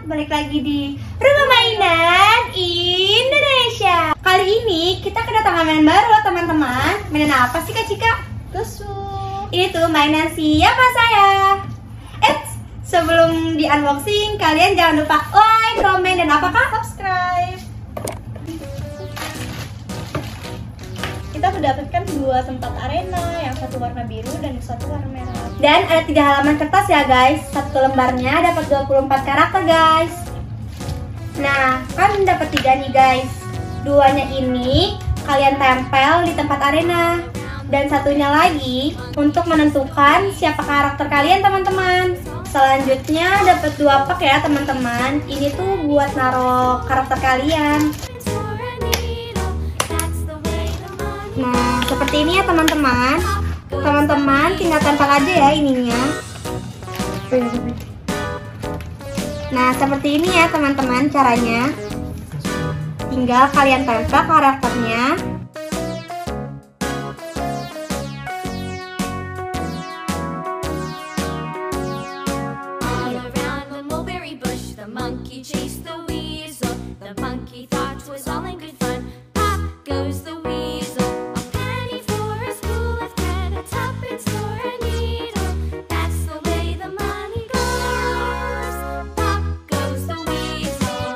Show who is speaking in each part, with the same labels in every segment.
Speaker 1: balik lagi di Rumah Mainan Indonesia. Kali ini kita kedatangan mainan baru loh teman-teman. Mainan apa sih Kak Cika?
Speaker 2: Tusuk.
Speaker 1: Ini tuh mainan siapa saya. Sebelum di unboxing, kalian jangan lupa like, komen, dan apakah?
Speaker 2: Subscribe. Kita mendapatkan dua tempat arena, yang satu warna biru dan yang satu warna merah.
Speaker 1: Dan ada 3 halaman kertas ya guys. Satu lembarnya dapat 24 karakter guys. Nah, kan dapat 3 nih guys. 2-nya ini kalian tempel di tempat arena. Dan satunya lagi untuk menentukan siapa karakter kalian teman-teman. Selanjutnya dapat 2 pak ya teman-teman. Ini tuh buat naruh karakter kalian. Nah, seperti ini ya teman-teman. Teman-teman tinggal tempel aja ya ininya. Nah, seperti ini ya teman-teman caranya. Tinggal kalian tempel karakternya.
Speaker 3: Monkey chased the weasel. The monkey thought was all in good fun. Pop goes the weasel. A penny for a school of thread, a tuppence for a needle. That's the way the money goes. Pop goes the weasel.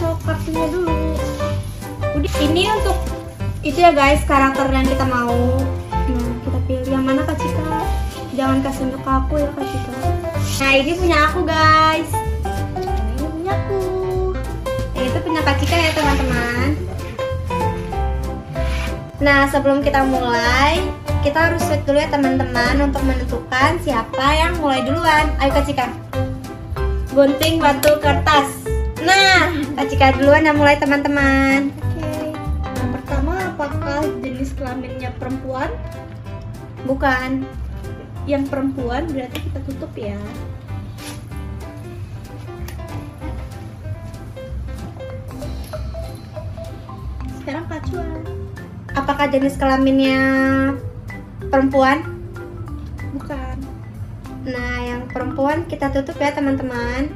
Speaker 1: cocok kartunya dulu. Udah, ini untuk itu ya guys, karakter yang kita mau. Nah, kita pilih yang mana Kak Cika? Jangan kasih untuk aku ya Kak Cika. Nah, ini punya aku guys.
Speaker 2: Ini punya aku.
Speaker 1: Itu punya Kak Cika ya teman-teman. Nah, sebelum kita mulai, kita harus sweet dulu ya teman-teman untuk menentukan siapa yang mulai duluan. Ayo Kak Cika. Gunting batu kertas. Nah, Kak Cika duluan yang mulai teman-teman.
Speaker 2: Oke. Yang pertama, apakah jenis kelaminnya perempuan?
Speaker 1: Bukan.
Speaker 2: Yang perempuan berarti kita tutup ya. Sekarang Kak Cuan.
Speaker 1: Apakah jenis kelaminnya perempuan?
Speaker 2: Bukan.
Speaker 1: Nah, yang perempuan kita tutup ya teman-teman.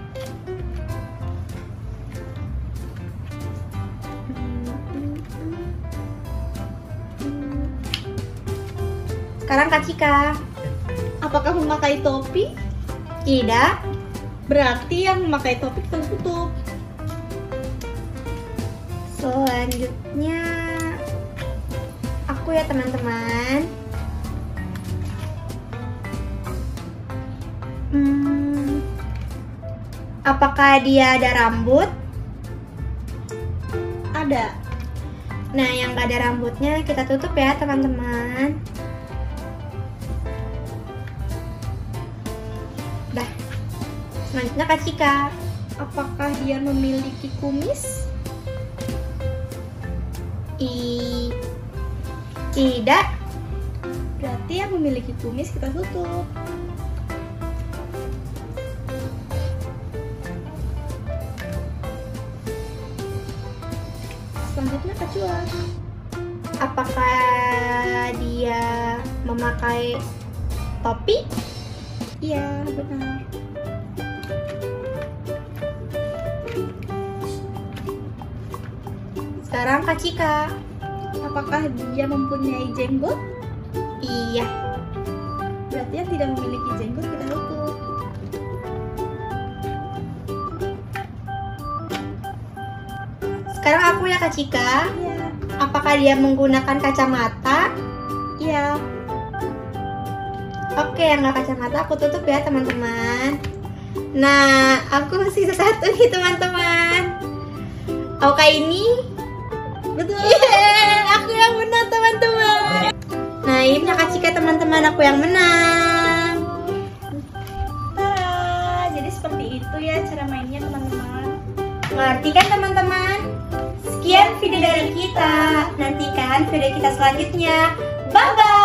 Speaker 1: Sekarang Kak Cika.
Speaker 2: Apakah memakai topi?
Speaker 1: Tidak.
Speaker 2: Berarti yang memakai topi kita tutup.
Speaker 1: Selanjutnya aku ya teman-teman. Apakah dia ada rambut?
Speaker 2: Ada.
Speaker 1: Nah, yang gak ada rambutnya kita tutup ya teman-teman. Dah. Selanjutnya Kak Cika.
Speaker 2: Apakah dia memiliki kumis?
Speaker 1: Tidak.
Speaker 2: Berarti yang memiliki kumis kita tutup. Selanjutnya Kak Cuan.
Speaker 1: Apakah dia memakai topi?
Speaker 2: Iya, benar.
Speaker 1: Sekarang Kak Cika.
Speaker 2: Apakah dia mempunyai jenggot?
Speaker 1: Iya.
Speaker 2: Berarti yang tidak memiliki jenggot kita tutup.
Speaker 1: Sekarang aku ya Kak Cika.
Speaker 2: Iya.
Speaker 1: Apakah dia menggunakan kacamata?
Speaker 2: Iya.
Speaker 1: Oke, yang nggak kacamata aku tutup ya teman-teman. Nah, aku sisa satu nih teman-teman. Apakah ini?
Speaker 2: Betul.
Speaker 1: Aku yang menang teman-teman. Nah, ini punya Kak Cika teman-teman, aku yang menang.
Speaker 2: Tara, jadi seperti itu ya cara mainnya teman-teman.
Speaker 1: Ngerti kan teman-teman? Sekian video dari kita. Nantikan video kita selanjutnya. Bye-bye.